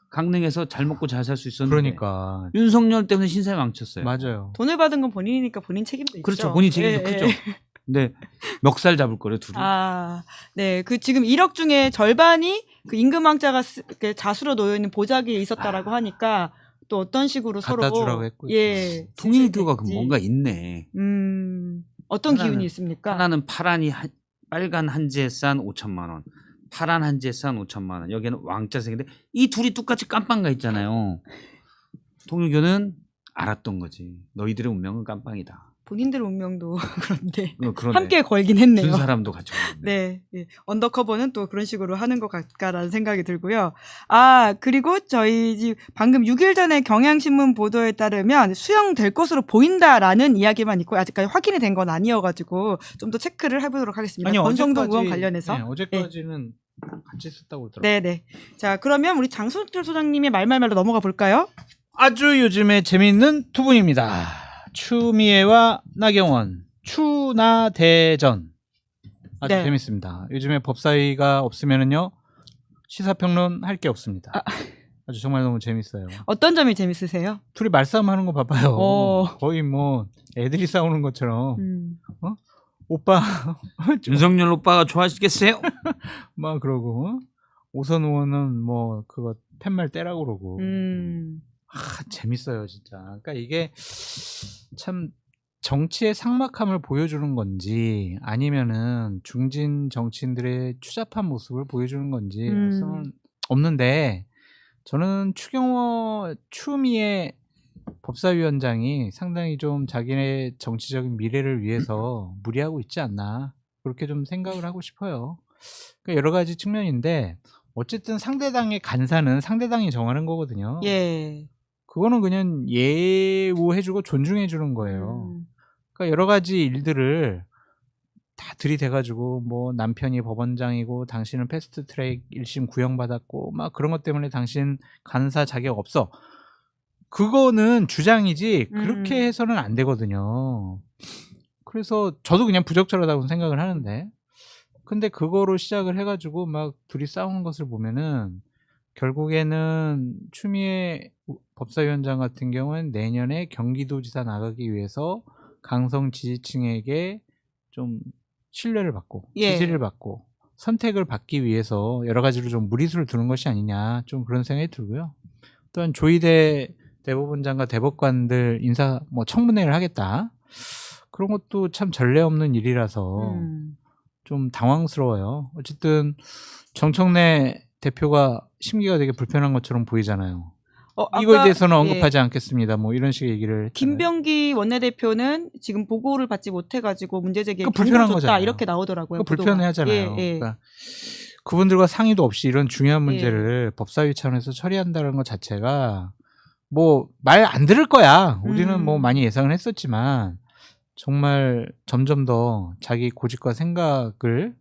강릉에서 잘 먹고 잘 살 수 있었는데 그러니까 윤석열 때문에 신세 망쳤어요. 맞아요. 돈을 받은 건 본인이니까 본인 책임도 있죠. 그렇죠. 본인 책임도 크죠. 근데 멱살 잡을 거래 둘이. 네. 그 지금 1억 중에 절반이 그 임금왕자가 자수로 놓여 있는 보자기에 있었다라고 하니까 또 어떤 식으로 서로 주라고 했고. 통일교가 뭔가 있네. 어떤 기운이 있습니까? 하나는 빨간 한지에 싼 5천만 원. 파란 한지에 싼 5천만 원. 여기는 왕자색인데 이 둘이 똑같이 깜빵가 있잖아요. 통일교는 알았던 거지. 너희들의 운명은 깜빵이다. 본인들의 운명도 그런데 그러네. 함께 걸긴 했네요. 준 사람도 같이 걸렸네. 네. 언더커버는 또 그런 식으로 하는 것 같다라는 생각이 들고요. 그리고 저희 방금 6일 전에 경향신문 보도에 따르면 수용될 것으로 보인다라는 이야기만 있고 아직까지 확인이 된 건 아니어가지고 좀 더 체크를 해보도록 하겠습니다. 권성동 의원 관련해서. 어제까지는 같이 썼다고 그러더라고요. 네네. 자, 그러면 우리 장순철 소장님의 말말말로 넘어가 볼까요? 아주 요즘에 재미있는 두 분입니다. 추미애와 나경원, 추나대전. 아주 재밌습니다. 요즘에 법사위가 없으면은요 시사평론 할 게 없습니다. 아주 정말 너무 재밌어요. 어떤 점이 재밌으세요? 둘이 말싸움하는 거 봐봐요. 거의 뭐 애들이 싸우는 것처럼. 오빠 윤석열 오빠가 좋아하시겠어요? 막 그러고 오선 의원은 뭐 그거 팻말 떼라고 그러고. 재밌어요 진짜. 그러니까 이게 참 정치의 삭막함을 보여주는 건지 아니면은 중진 정치인들의 추잡한 모습을 보여주는 건지 알 수는 없는데 저는 추미애 법사위원장이 상당히 좀 자기네 정치적인 미래를 위해서 무리하고 있지 않나 그렇게 좀 생각을 하고 싶어요. 그러니까 여러 가지 측면인데 어쨌든 상대당의 간사는 상대당이 정하는 거거든요. 그거는 그냥 예우해주고 존중해주는 거예요. 그러니까 여러 가지 일들을 다 들이대가지고 뭐 남편이 법원장이고 당신은 패스트트랙 1심 구형받았고 막 그런 것 때문에 당신 간사 자격 없어. 그거는 주장이지 그렇게 해서는 안 되거든요. 그래서 저도 그냥 부적절하다고 생각을 하는데 근데 그거로 시작을 해가지고 막 둘이 싸우는 것을 보면은 결국에는 추미애 법사위원장 같은 경우는 내년에 경기도지사 나가기 위해서 강성 지지층에게 좀 신뢰를 받고 지지를 받고 선택을 받기 위해서 여러 가지로 좀 무리수를 두는 것이 아니냐 좀 그런 생각이 들고요. 또한 조희대 대법원장과 대법관들 인사 청문회를 하겠다. 그런 것도 참 전례 없는 일이라서 좀 당황스러워요. 어쨌든 정청래 대표가 심기가 되게 불편한 것처럼 보이잖아요. 이거에 대해서는 언급하지 않겠습니다. 뭐 이런 식의 얘기를 했잖아요. 김병기 원내대표는 지금 보고를 받지 못해가지고 문제 제기에 불편한 거잖아요. 이렇게 나오더라고요. 불편해하잖아요. 그러니까 그분들과 상의도 없이 이런 중요한 문제를 법사위 차원에서 처리한다는 것 자체가 뭐 말 안 들을 거야. 우리는 뭐 많이 예상을 했었지만 정말 점점 더 자기 고집과 생각을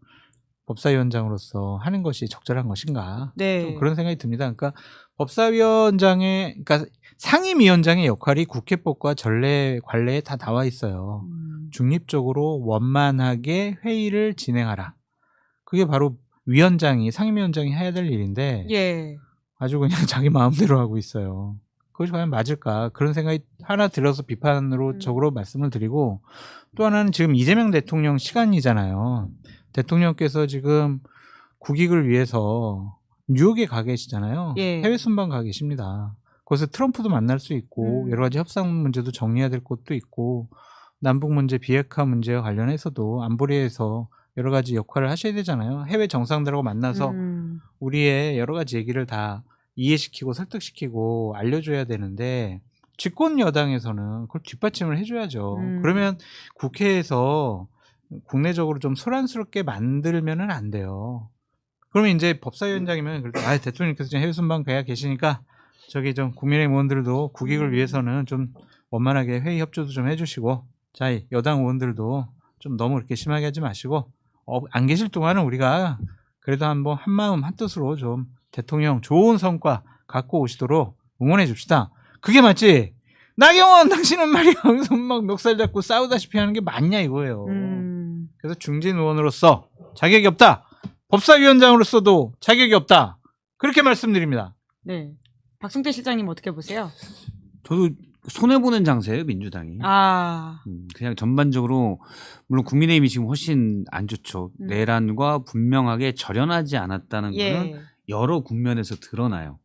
법사위원장으로서 하는 것이 적절한 것인가. 네. 좀 그런 생각이 듭니다. 그러니까 법사위원장의 그러니까 상임위원장의 역할이 국회법과 전례 관례에 다 나와 있어요. 중립적으로 원만하게 회의를 진행하라. 그게 바로 위원장이 상임위원장이 해야 될 일인데 예. 아주 그냥 자기 마음대로 하고 있어요. 그것이 과연 맞을까? 그런 생각이 하나 들어서 비판으로 적으로 말씀을 드리고 또 하나는 지금 이재명 대통령 시간이잖아요. 대통령께서 지금 국익을 위해서 뉴욕에 가 계시잖아요. 예. 해외 순방 가 계십니다. 거기서 트럼프도 만날 수 있고 여러 가지 협상 문제도 정리해야 될 것도 있고 남북 문제, 비핵화 문제와 관련해서도 안보리에서 여러 가지 역할을 하셔야 되잖아요. 해외 정상들하고 만나서 우리의 여러 가지 얘기를 다 이해시키고 설득시키고 알려줘야 되는데 집권 여당에서는 그걸 뒷받침을 해줘야죠. 그러면 국회에서 국내적으로 좀 소란스럽게 만들면은 안 돼요. 그러면 이제 법사위원장이면 그래도 대통령께서 지금 해외 순방 가야 계시니까 저기 좀 국민의힘 의원들도 국익을 위해서는 좀 원만하게 회의 협조도 좀 해주시고 자 여당 의원들도 좀 너무 그렇게 심하게 하지 마시고 안 계실 동안은 우리가 그래도 한번 한마음 한뜻으로 좀 대통령 좋은 성과 갖고 오시도록 응원해 줍시다. 그게 맞지? 나경원 당신은 말이야 여기서 막 멱살 잡고 싸우다시피 하는 게 맞냐 이거예요. 그래서 중진 의원으로서 자격이 없다. 법사위원장으로서도 자격이 없다. 그렇게 말씀드립니다. 네. 박성태 실장님 어떻게 보세요? 저도 손해보는 장세예요, 민주당이. 그냥 전반적으로 물론 국민의힘이 지금 훨씬 안 좋죠. 내란과 분명하게 절연하지 않았다는 거는 여러 국면에서 드러나요.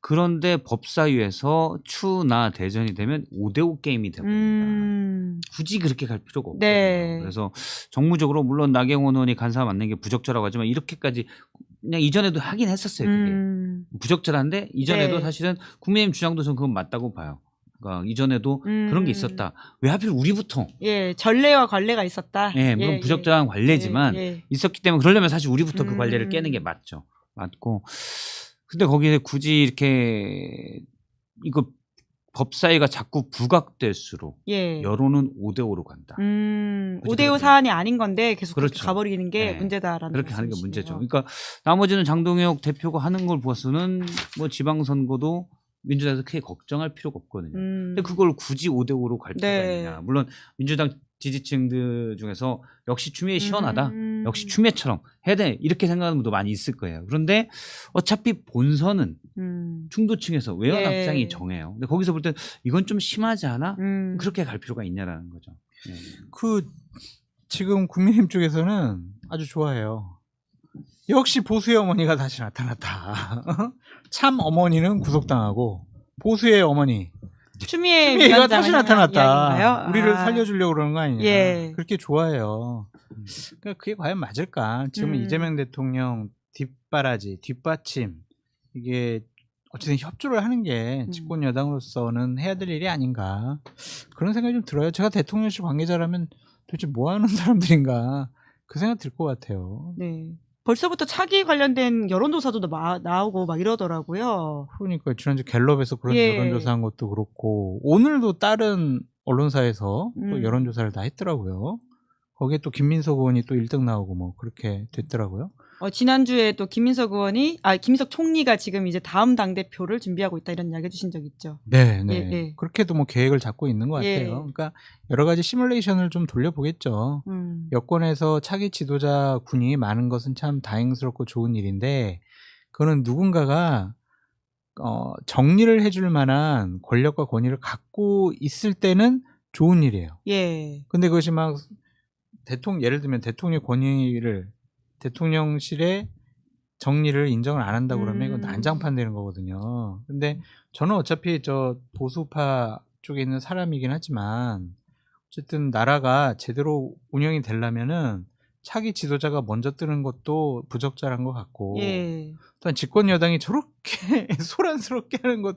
그런데 법사위에서 추나 대전이 되면 5대5 게임이 되거든요. 굳이 그렇게 갈 필요가 없거든요. 네. 그래서 정무적으로 물론 나경원 의원이 간사 맡는 게 부적절하고 하지만 이렇게까지 그냥 이전에도 하긴 했었어요. 그게. 부적절한데 이전에도 사실은 국민의힘 주장도 저는 그건 맞다고 봐요. 그러니까 이전에도 그런 게 있었다. 왜 하필 우리부터? 예, 전례와 관례가 있었다. 예, 물론 부적절한 관례지만 있었기 때문에 그러려면 사실 우리부터 그 관례를 깨는 게 맞죠. 맞고. 근데 거기에 굳이 이렇게 이거 법사위가 자꾸 부각될수록 여론은 5대5로 간다. 5대5 사안이 아닌 건데 계속 그렇게 가버리는 게 문제다라는 그렇게 하는 게 문제죠. 그러니까 나머지는 장동혁 대표가 하는 걸 보아서는 뭐 지방선거도 민주당에서 크게 걱정할 필요가 없거든요. 근데 그걸 굳이 5대5로 갈 필요가 있느냐. 물론 민주당 지지층들 중에서 역시 추미애 시원하다. 역시 추미애처럼 해야 돼. 이렇게 생각하는 분도 많이 있을 거예요. 그런데 어차피 본선은 중도층에서 외연 확장이 정해요. 근데 거기서 볼 때 이건 좀 심하지 않아? 그렇게 갈 필요가 있냐라는 거죠. 지금 국민의힘 쪽에서는 아주 좋아해요. 역시 보수의 어머니가 다시 나타났다. 참 어머니는 구속당하고 보수의 어머니 추미애가 다시 나타났다. 우리를 살려주려고 그러는 거 아니냐. 그렇게 좋아해요. 그러니까 그게 과연 맞을까? 지금 이재명 대통령 뒷바라지, 뒷받침 이게 어쨌든 협조를 하는 게 집권 여당으로서는 해야 될 일이 아닌가 그런 생각이 좀 들어요. 제가 대통령실 관계자라면 도대체 뭐 하는 사람들인가 그 생각 들 것 같아요. 네. 벌써부터 차기 관련된 여론조사도 나오고 막 이러더라고요. 그러니까 지난주 갤럽에서 그런 여론조사한 것도 그렇고 오늘도 다른 언론사에서 또 여론조사를 다 했더라고요. 거기에 또 김민석 의원이 또 1등 나오고 뭐 그렇게 됐더라고요. 지난주에 또 김민석 총리가 지금 이제 다음 당대표를 준비하고 있다 이런 이야기 해주신 적 있죠. 네. 그렇게도 뭐 계획을 잡고 있는 것 같아요. 그러니까 여러 가지 시뮬레이션을 좀 돌려보겠죠. 여권에서 차기 지도자 군이 많은 것은 참 다행스럽고 좋은 일인데 그거는 누군가가 정리를 해줄 만한 권력과 권위를 갖고 있을 때는 좋은 일이에요. 근데 그것이 막 예를 들면 대통령 권위를 대통령실의 정리를 인정을 안 한다고 그러면 이건 난장판 되는 거거든요. 근데 저는 어차피 저 보수파 쪽에 있는 사람이긴 하지만 어쨌든 나라가 제대로 운영이 되려면은 차기 지도자가 먼저 뜨는 것도 부적절한 것 같고 또한 집권 여당이 저렇게 소란스럽게 하는 것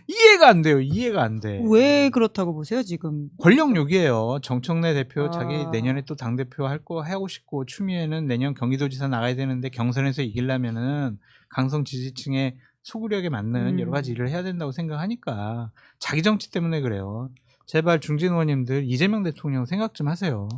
이해가 안 돼요. 이해가 안 돼. 왜 그렇다고 보세요 지금? 권력욕이에요. 정청래 대표 자기 내년에 또 당대표 할 거 하고 싶고 추미애는 내년 경기도지사 나가야 되는데 경선에서 이기려면은 강성 지지층의 소구력에 맞는 여러 가지 일을 해야 된다고 생각하니까 자기 정치 때문에 그래요. 제발 중진 의원님들 이재명 대통령 생각 좀 하세요.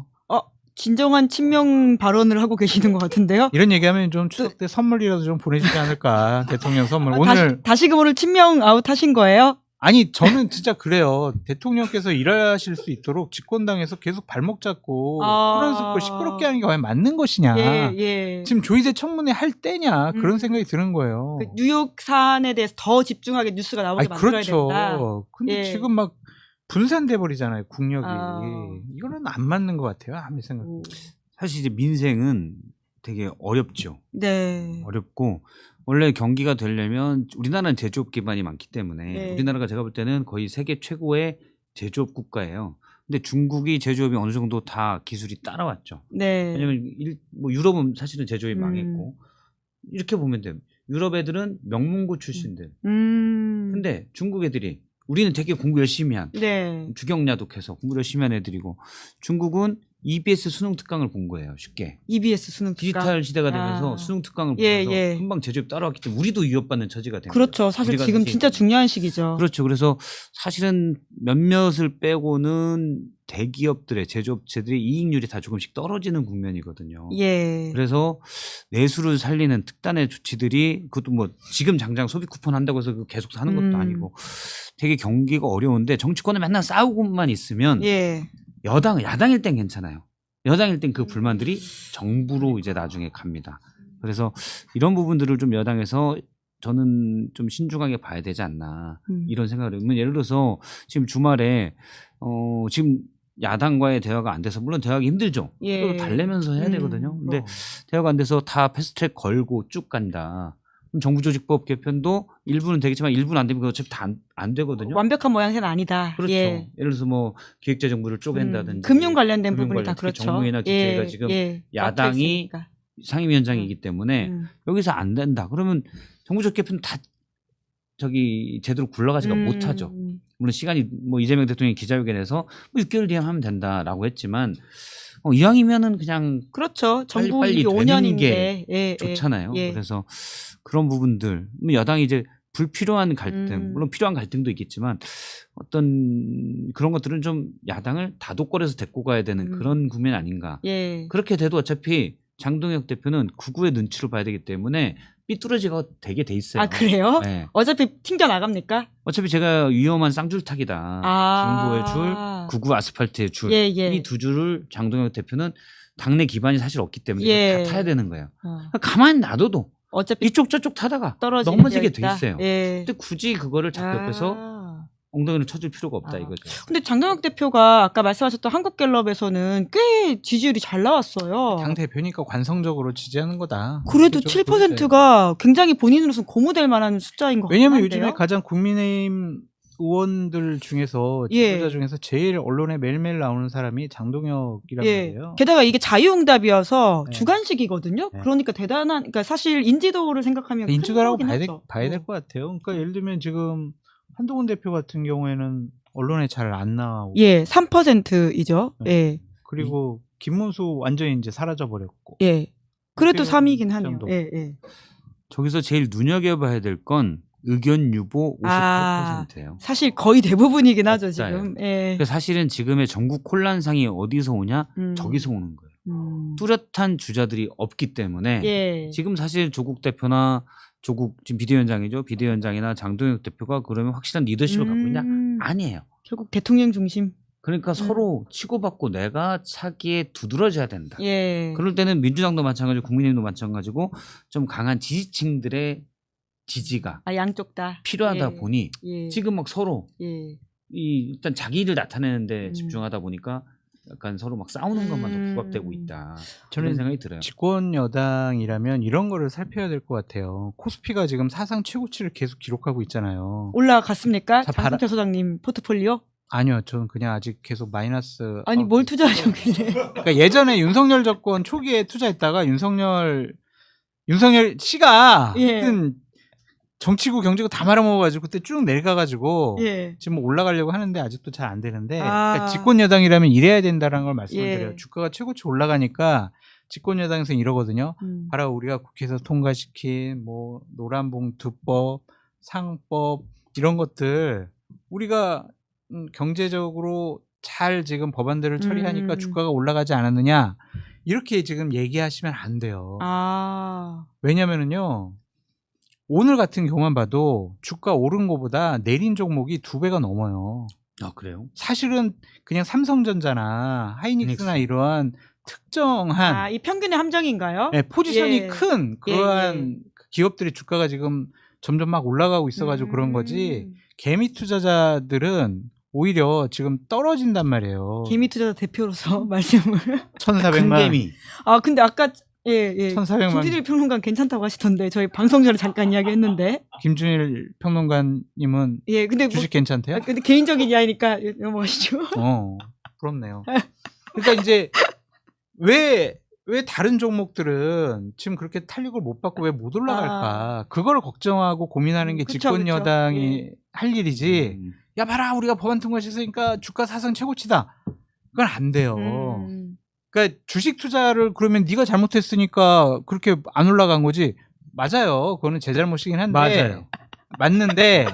진정한 친명 발언을 하고 계시는 것 같은데요. 이런 얘기하면 좀 추석 때 선물이라도 좀 보내주지 않을까. 대통령 선물. 오늘 다시금 오늘 친명 아웃 하신 거예요? 아니 저는 진짜 그래요. 대통령께서 일하실 수 있도록 집권당에서 계속 발목 잡고 토론 섞고 시끄럽게 하는 게 과연 맞는 것이냐. 지금 조희대 청문회 할 때냐 그런 생각이 드는 거예요. 그 뉴욕 사안에 대해서 더 집중하게 뉴스가 나오게 만들어야 된다. 그렇죠. 근데 지금 막 분산돼 버리잖아요. 국력이. 이거는 안 맞는 것 같아요. 아무리 생각해도. 사실 이제 민생은 되게 어렵죠. 네. 어렵고 원래 경기가 되려면 우리나라는 제조업 기반이 많기 때문에 우리나라가 제가 볼 때는 거의 세계 최고의 제조업 국가예요. 근데 중국이 제조업이 어느 정도 다 기술이 따라왔죠. 네. 왜냐면 뭐 유럽은 사실은 제조업이 망했고 이렇게 보면 돼요. 유럽 애들은 명문고 출신들. 근데 중국 애들이 우리는 되게 공부 열심히 한 주경야독해서 공부 열심히 한 애들이고 중국은 EBS 수능 특강을 본 거예요. 쉽게. EBS 수능 특강. 디지털 시대가 되면서 수능 특강을 보면서 금방 제조업 따라왔기 때문에 우리도 위협받는 처지가 된 거예요. 그렇죠. 사실 지금 진짜 중요한 시기죠. 그렇죠. 그래서 사실은 몇몇을 빼고는 대기업들의 제조업체들의 이익률이 다 조금씩 떨어지는 국면이거든요. 그래서 내수를 살리는 특단의 조치들이 그것도 뭐 지금 당장 소비 쿠폰 한다고 해서 계속 사는 것도 아니고 되게 경기가 어려운데 정치권에 맨날 싸우고만 있으면 야당일 땐 괜찮아요. 여당일 땐 그 불만들이 정부로 이제 나중에 갑니다. 그래서 이런 부분들을 좀 여당에서 저는 좀 신중하게 봐야 되지 않나 이런 생각을 해요. 예를 들어서 지금 주말에 지금 야당과의 대화가 안 돼서 물론 대화가 힘들죠. 또 달래면서 해야 되거든요. 근데 대화가 안 돼서 다 패스트트랙 걸고 쭉 간다. 그럼 정부조직법 개편도 일부는 되겠지만 일부는 안 되면 어차피 다 안 되거든요. 완벽한 모양새는 아니다. 그렇죠. 예를 들어서 뭐 기획재정부를 쪼갠다든지 금융 관련된 부분이 다 그렇죠. 정무위나 기재가 지금 야당이 상임위원장이기 때문에 여기서 안 된다. 그러면 정부조직 개편 다 제대로 굴러가지가 못하죠. 물론 시간이 뭐 이재명 대통령이 기자회견에서 뭐 6개월 뒤에 하면 된다라고 했지만 이왕이면은 그냥 그렇죠. 정부 빨리 5년인데 좋잖아요. 그래서 그런 부분들 여당이 이제 불필요한 갈등 물론 필요한 갈등도 있겠지만 어떤 그런 것들은 좀 야당을 다독거려서 데리고 가야 되는 그런 국면 아닌가. 그렇게 돼도 어차피 장동혁 대표는 구구의 눈치를 봐야 되기 때문에 삐뚤어지가 되게 돼 있어요. 아 그래요? 네. 어차피 튕겨 나갑니까? 어차피 제가 위험한 쌍줄탁이다. 중도의 줄, 구구 아스팔트의 줄. 이 두 줄을 장동혁 대표는 당내 기반이 사실 없기 때문에 다 타야 되는 거예요. 가만히 놔둬도 어차피 이쪽 저쪽 타다가 넘어지게 돼 있어요. 근데 굳이 그거를 자꾸 옆에서 엉덩이를 쳐줄 필요가 없다 이거죠. 근데 장동혁 대표가 아까 말씀하셨던 한국갤럽에서는 꽤 지지율이 잘 나왔어요. 당 대표니까 관성적으로 지지하는 거다. 그래도 7%가 굉장히 본인으로서는 고무될 만한 숫자인 것 같아요. 왜냐하면 요즘에 가장 국민의힘 의원들 중에서 지도자 중에서 제일 언론에 매일매일 나오는 사람이 장동혁이란 말이에요. 게다가 이게 자유응답이어서 주관식이거든요. 그러니까 그러니까 사실 인지도를 생각하면 인지도라고 봐야 될 것 같아요. 그러니까 예를 들면 지금 한동훈 대표 같은 경우에는 언론에 잘 안 나오고 3%이죠. 그리고 김문수 완전히 이제 사라져 버렸고. 그래도 3위긴 하네요. 저기서 제일 눈여겨봐야 될 건 의견 유보 58%예요. 사실 거의 대부분이긴 하죠 지금. 사실은 지금의 전국 혼란상이 어디서 오냐? 저기서 오는 거예요. 뚜렷한 주자들이 없기 때문에 지금 사실 조국 대표나 지금 비대위원장이죠. 비대위원장이나 장동혁 대표가 그러면 확실한 리더십을 갖고 있냐? 아니에요. 결국 대통령 중심. 그러니까 서로 치고받고 내가 차기에 두드러져야 된다. 그럴 때는 민주당도 마찬가지고 국민의힘도 마찬가지고 좀 강한 지지층들의 지지가 양쪽 다 필요하다 보니 지금 막 서로 일단 자기 일을 나타내는데 집중하다 보니까 약간 서로 막 싸우는 것만 더 부각되고 있다. 저는 생각이 들어요. 집권 여당이라면 이런 거를 살펴야 될 것 같아요. 코스피가 지금 사상 최고치를 계속 기록하고 있잖아요. 올라갔습니까? 장승철 소장님 포트폴리오? 아니요, 저는 그냥 아직 계속 마이너스. 아니 뭘 투자하셨길래? 그러니까 예전에 윤석열 정권 초기에 투자했다가 윤석열 씨가 하여튼 정치고 경제고 다 말아먹어가지고 그때 쭉 내려가가지고 지금 올라가려고 하는데 아직도 잘 안 되는데 그러니까 집권 여당이라면 이래야 된다라는 걸 말씀을 드려요. 주가가 최고치 올라가니까 집권 여당에서 이러거든요. 봐라 우리가 국회에서 통과시킨 뭐 노란봉투법 상법 이런 것들 우리가 경제적으로 잘 지금 법안들을 처리하니까 주가가 올라가지 않았느냐 이렇게 지금 얘기하시면 안 돼요. 왜냐면은요 오늘 같은 경우만 봐도 주가 오른 것보다 내린 종목이 2배가 넘어요. 아 그래요? 사실은 그냥 삼성전자나 하이닉스나 이러한 특정한 이 평균의 함정인가요? 네, 포지션이 큰 그러한 기업들의 주가가 지금 점점 막 올라가고 있어가지고 그런 거지 개미 투자자들은 오히려 지금 떨어진단 말이에요. 개미 투자자 대표로서 말씀을 1,400만. 개미. 근데 아까 1,400만. 김준일 평론가 괜찮다고 하시던데 저희 방송 전에 잠깐 이야기했는데. 김준일 평론가님은 근데 주식 괜찮대요? 근데 개인적인 이야기니까 넘어가시죠. 부럽네요. 그러니까 이제 왜 다른 종목들은 지금 그렇게 탄력을 못 받고 왜 못 올라갈까? 그걸 걱정하고 고민하는 게 집권 여당이 할 일이지. 야 봐라 우리가 법안 통과했으니까 주가 사상 최고치다. 그건 안 돼요. 그러니까 주식 투자를 그러면 네가 잘못했으니까 그렇게 안 올라간 거지. 맞아요. 그거는 제 잘못이긴 한데. 맞아요. 맞는데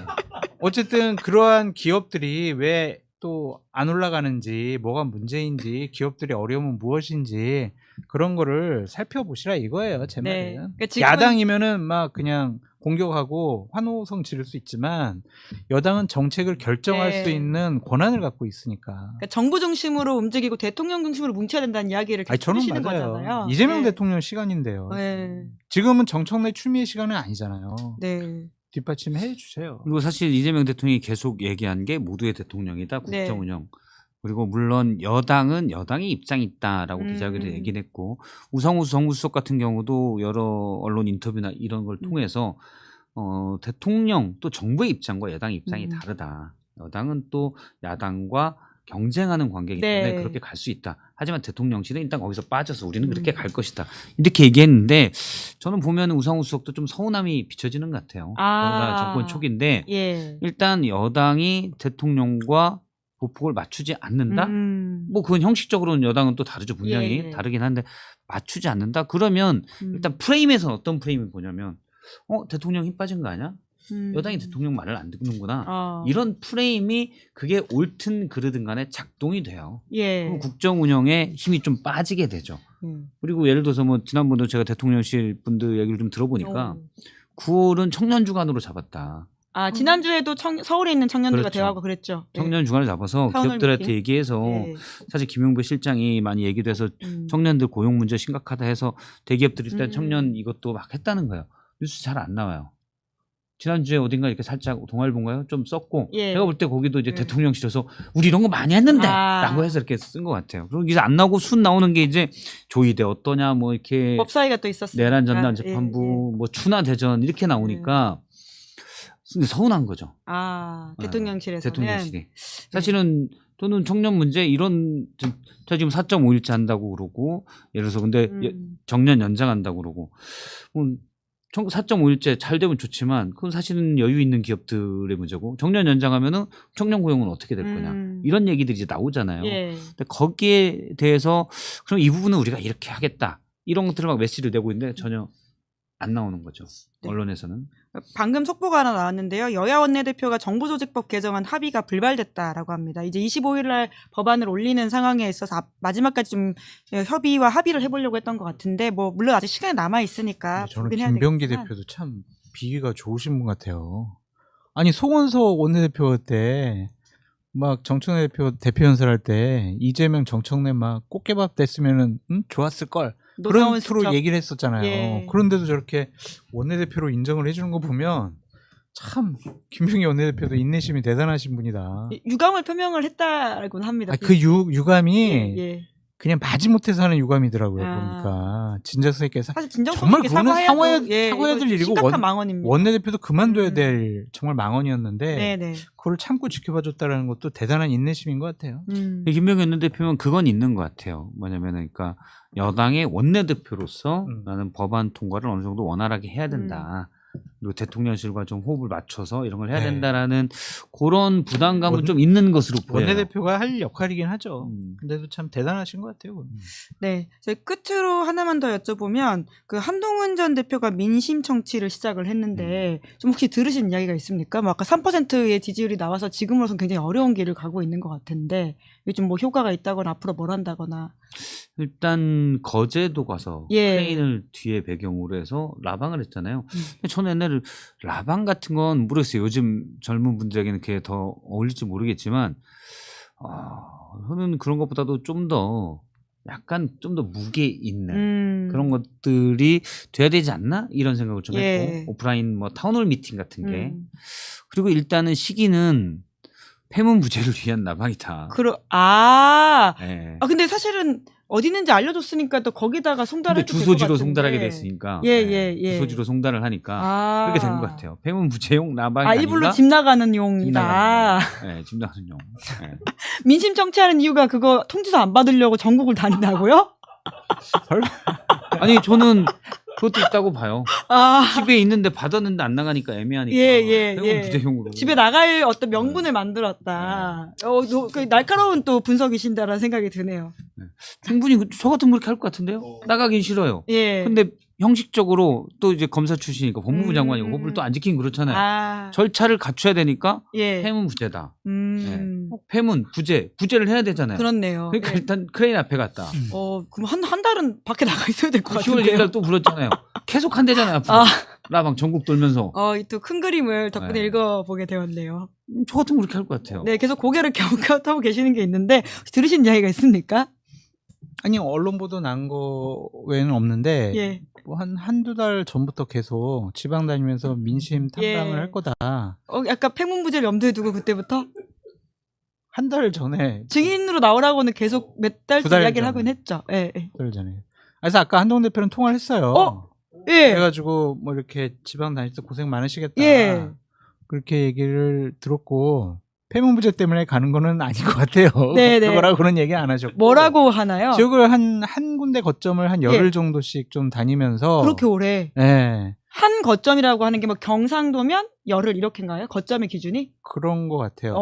어쨌든 그러한 기업들이 왜 또 안 올라가는지 뭐가 문제인지 기업들의 어려움은 무엇인지 그런 거를 살펴보시라 이거예요. 제 말은. 그러니까 야당이면은 막 그냥 공격하고 환호성 지를 수 있지만 여당은 정책을 결정할 수 있는 권한을 갖고 있으니까. 그러니까 정부 중심으로 움직이고 대통령 중심으로 뭉쳐야 된다는 이야기를 계속 해주시는 거잖아요. 이재명 대통령 시간인데요. 지금은 정청래 추미애 시간은 아니잖아요. 뒷받침해 주세요. 그리고 사실 이재명 대통령이 계속 얘기한 게 모두의 대통령이다. 국정운영. 그리고 물론 여당은 여당의 입장이 있다라고 기자회견에 얘기를 했고 우상호 정무수석 같은 경우도 여러 언론 인터뷰나 이런 걸 통해서 대통령 또 정부의 입장과 여당의 입장이 다르다. 여당은 또 야당과 경쟁하는 관계이기 때문에 그렇게 갈 수 있다. 하지만 대통령실은 일단 거기서 빠져서 우리는 그렇게 갈 것이다. 이렇게 얘기했는데 저는 보면 우상호 수석도 좀 서운함이 비춰지는 것 같아요. 더구나 정권 초기인데 일단 여당이 대통령과 보폭을 맞추지 않는다? 뭐 그건 형식적으로는 여당은 또 다르죠. 분명히 다르긴 한데 맞추지 않는다? 그러면 일단 프레임에서는 어떤 프레임을 보냐면 대통령 힘 빠진 거 아니야? 여당이 대통령 말을 안 듣는구나. 이런 프레임이 그게 옳든 그르든 간에 작동이 돼요. 그럼 국정 운영에 힘이 좀 빠지게 되죠. 그리고 예를 들어서 뭐 지난번도 제가 대통령실 분들 얘기를 좀 들어보니까 9월은 청년 주간으로 잡았다. 지난주에도 서울에 있는 청년들과 대화하고 그랬죠. 청년 주간을 잡아서 기업들한테 얘기해서 사실 김용배 실장이 많이 얘기도 해서 청년들 고용 문제 심각하다 해서 대기업들이 일단 청년 이것도 막 했다는 거예요. 뉴스 잘 안 나와요. 지난주에 어딘가 이렇게 살짝 동아일보인가요? 좀 썼고 제가 볼 때 거기도 이제 대통령실에서 우리 이런 거 많이 했는데 라고 해서 이렇게 쓴 것 같아요. 그리고 이제 안 나오고 순 나오는 게 이제 조의대 어떠냐 뭐 이렇게 법사위가 또 있었어요. 내란 전담 재판부 뭐 추나 대전 이렇게 나오니까 서운한 거죠. 대통령실에서는. 대통령실이. 사실은 또는 청년 문제 이런 저 지금 4.5일째 한다고 그러고 예를 들어서 근데 정년 연장한다고 그러고 4.5일째 잘 되면 좋지만 그건 사실은 여유 있는 기업들의 문제고 정년 연장하면은 청년 고용은 어떻게 될 거냐 이런 얘기들이 이제 나오잖아요. 근데 거기에 대해서 그럼 이 부분은 우리가 이렇게 하겠다 이런 것들을 막 메시지를 내고 있는데 전혀 안 나오는 거죠. 언론에서는. 방금 속보가 하나 나왔는데요. 여야 원내대표가 정부조직법 개정안 합의가 불발됐다라고 합니다. 이제 25일 날 법안을 올리는 상황에 있어서 마지막까지 좀 협의와 합의를 해보려고 했던 것 같은데 뭐 물론 아직 시간이 남아 있으니까 저는 김병기 대표도 참 비위가 좋으신 분 같아요. 아니 송원석 원내대표 때 막 정청래 대표 연설할 때 이재명 정청래 막 꽃게밥 됐으면은 좋았을 걸. 그런 투로 얘기를 했었잖아요. 그런데도 저렇게 원내대표로 인정을 해주는 거 보면 참 김병기 원내대표도 인내심이 대단하신 분이다. 유감을 표명을 했다고는 합니다. 그 유감이 그냥 마지못해서 하는 유감이더라고요. 보니까 진정성있게 사실 정말 그거는 사과해야 될 일이고 심각한 망언입니다. 원내대표도 그만둬야 될 정말 망언이었는데 그걸 참고 지켜봐줬다는 것도 대단한 인내심인 것 같아요. 김병기 원내대표는 그건 있는 것 같아요. 뭐냐면 그러니까 여당의 원내대표로서 나는 법안 통과를 어느 정도 원활하게 해야 된다. 그리고 대통령실과 좀 호흡을 맞춰서 이런 걸 해야 된다라는 그런 부담감은 좀 있는 것으로 보여요. 원내대표가 할 역할이긴 하죠. 근데도 참 대단하신 것 같아요. 네, 저희 끝으로 하나만 더 여쭤보면 그 한동훈 전 대표가 민심 청취를 시작을 했는데 좀 혹시 들으신 이야기가 있습니까? 뭐 아까 3%의 지지율이 나와서 지금으로선 굉장히 어려운 길을 가고 있는 것 같은데 요즘 뭐 효과가 있다거나 앞으로 뭘 한다거나. 일단 거제도 가서 크레인을 뒤에 배경으로 해서 라방을 했잖아요. 근데 저는 옛날에 라방 같은 건 모르겠어요. 요즘 젊은 분들에게는 그게 더 어울릴지 모르겠지만 저는 그런 것보다도 좀 더 약간 좀 더 무게 있는 그런 것들이 돼야 되지 않나? 이런 생각을 좀 했고 오프라인 뭐 타운홀 미팅 같은 게 그리고 일단은 시기는 폐문부제를 위한 라방이다. 근데 사실은 어디 있는지 알려줬으니까 또 거기다가 송달을 해도 주소지로 송달하게 됐으니까. 주소지로 송달을 하니까 그렇게 된 것 같아요. 폐문부제용 라방이 아니라 일부러 집 나가는 용이다. 집 나가는 용. 민심 청취하는 이유가 그거 통지서 안 받으려고 전국을 다닌다고요? 아니 저는 그것도 있다고 봐요. 집에 있는데 받았는데 안 나가니까 애매하니까. 부재용으로. 집에 나갈 어떤 명분을 만들었다. 그 날카로운 또 분석이신다라는 생각이 드네요. 충분히 저 같으면 그렇게 할 것 같은데요. 나가긴 싫어요. 근데 형식적으로 또 이제 검사 출신이니까 법무부 장관이고 법을 또 안 지키긴 그렇잖아요. 절차를 갖춰야 되니까 폐문부제다. 폐문, 부제를 해야 되잖아요. 그렇네요. 그러니까 일단 크레인 앞에 갔다. 그럼 한 달은 밖에 나가 있어야 될 것 같아요. 10월 1일 또 불렀잖아요. 계속 한대잖아요. 앞으로. 라방 전국 돌면서. 또 큰 그림을 덕분에 읽어보게 되었네요. 저 같으면 그렇게 할 것 같아요. 네, 계속 고개를 갸웃갸웃하고 계시는 게 있는데 들으신 이야기가 있습니까? 아니 언론 보도 난 거 외에는 없는데 뭐 한두 달 전부터 계속 지방 다니면서 민심 탐방을 할 거다. 약간 폐문부제를 염두에 두고 그때부터? 한 달 전에 증인으로 나오라고는 계속 몇 달째 이야기를 하긴 했죠. 두 달 전에. 그래서 아까 한동훈 대표는 통화를 했어요. 그래가지고 뭐 이렇게 지방 다니면서 고생 많으시겠다. 그렇게 얘기를 들었고 폐문부제 때문에 가는 거는 아닌 것 같아요. 그거라고는 얘기 안 하셨고. 뭐라고 하나요? 지역을 한 군데 거점을 한 열흘 정도씩 좀 다니면서. 그렇게 오래? 한 거점이라고 하는 게 뭐 경상도면 열흘 이렇게인가요? 거점의 기준이? 그런 것 같아요.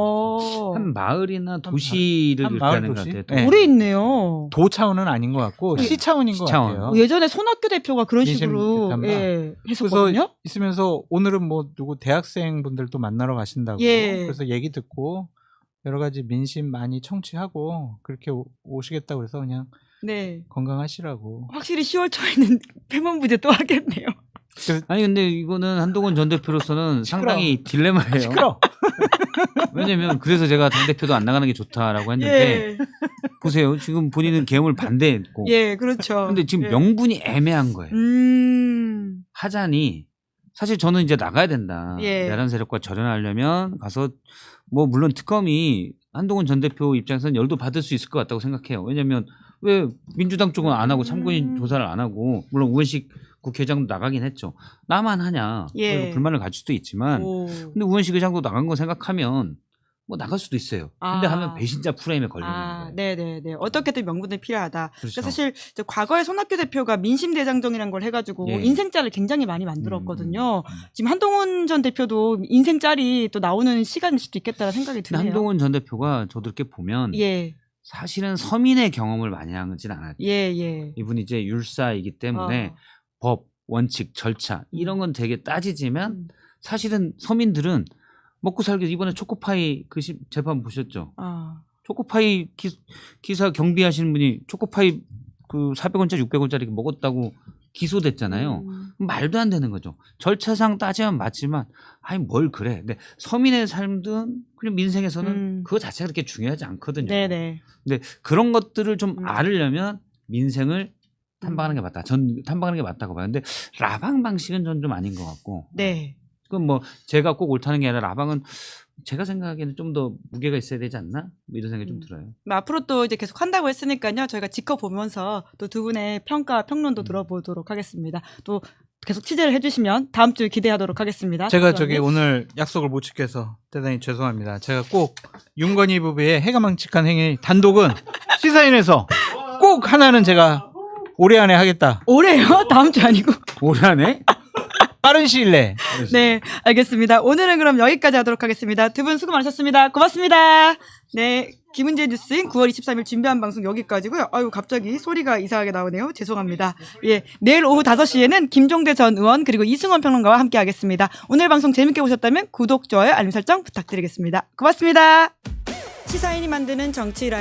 한 마을이나 도시를 얘기하는 것 같아요. 오래 있네요. 도 차원은 아닌 것 같고 시 차원인 것 같아요. 예전에 손학규 대표가 그런 식으로 했었거든요. 그래서 있으면서 오늘은 뭐 누구 대학생 분들도 만나러 가신다고. 그래서 얘기 듣고 여러 가지 민심 많이 청취하고 그렇게 오시겠다고 해서 그냥 건강하시라고. 확실히 10월 초에는 폐문부제 또 하겠네요. 아니 근데 이거는 한동훈 전 대표로서는 상당히 딜레마예요. 시끄러. 왜냐면 그래서 제가 당대표도 안 나가는 게 좋다라고 했는데 보세요. 지금 본인은 계엄을 반대했고 그렇죠. 근데 지금 명분이 애매한 거예요. 하자니 사실 저는 이제 나가야 된다. 내란 세력과 절연하려면 가서 뭐 물론 특검이 한동훈 전 대표 입장에서는 열도 받을 수 있을 것 같다고 생각해요. 왜냐면 왜 민주당 쪽은 안 하고 참고인 조사를 안 하고 물론 우원식 국회의장도 나가긴 했죠. 나만 하냐. 불만을 가질 수도 있지만 근데 우원식 의장도 나간 거 생각하면 뭐 나갈 수도 있어요. 근데 하면 배신자 프레임에 걸리는 거예요. 네네네. 어떻게든 명분이 필요하다. 그러니까 사실 과거에 손학규 대표가 민심대장정이라는 걸 해가지고 인생짤을 굉장히 많이 만들었거든요. 지금 한동훈 전 대표도 인생짤이 또 나오는 시간일 수도 있겠다는 생각이 드네요. 한동훈 전 대표가 저도 이렇게 보면 사실은 서민의 경험을 많이 하진 않았죠. 이분이 이제 율사이기 때문에 법, 원칙, 절차 이런 건 되게 따지지만 사실은 서민들은 먹고 살기 이번에 초코파이 그 재판 보셨죠? 초코파이 기사 경비하시는 분이 초코파이 그 400원짜리 600원짜리 먹었다고 기소됐잖아요. 말도 안 되는 거죠. 절차상 따지면 맞지만 아니 뭘 그래. 근데 서민의 삶든 그냥 민생에서는 그거 자체가 그렇게 중요하지 않거든요. 근데 그런 것들을 좀 알으려면 민생을 탐방하는 게 맞다. 전 탐방하는 게 맞다고 봐요. 근데 라방 방식은 전 좀 아닌 것 같고. 그럼 뭐 제가 꼭 옳다는 게 아니라 라방은 제가 생각하기에는 좀 더 무게가 있어야 되지 않나? 뭐 이런 생각이 좀 들어요. 앞으로 또 이제 계속 한다고 했으니까요. 저희가 지켜보면서 또 두 분의 평가, 평론도 들어보도록 하겠습니다. 또 계속 취재를 해주시면 다음 주에 기대하도록 하겠습니다. 제가 오늘 약속을 못 지켜서 대단히 죄송합니다. 제가 꼭 윤건희 부부의 해가망측한 행위 단독은 시사인에서 꼭 하나는 제가 올해 안에 하겠다. 올해요? 다음 주 아니고? 올해 안에? 빠른 시일 내에. 네, 알겠습니다. 오늘은 그럼 여기까지 하도록 하겠습니다. 두 분 수고 많으셨습니다. 고맙습니다. 네, 김은재 뉴스인 9월 23일 준비한 방송 여기까지고요. 아유, 갑자기 소리가 이상하게 나오네요. 죄송합니다. 예, 내일 오후 5시에는 김종대 전 의원 그리고 이승원 평론가와 함께 하겠습니다. 오늘 방송 재밌게 보셨다면 구독, 좋아요, 알림 설정 부탁드리겠습니다. 고맙습니다. 시사인이 만드는 정치 라이브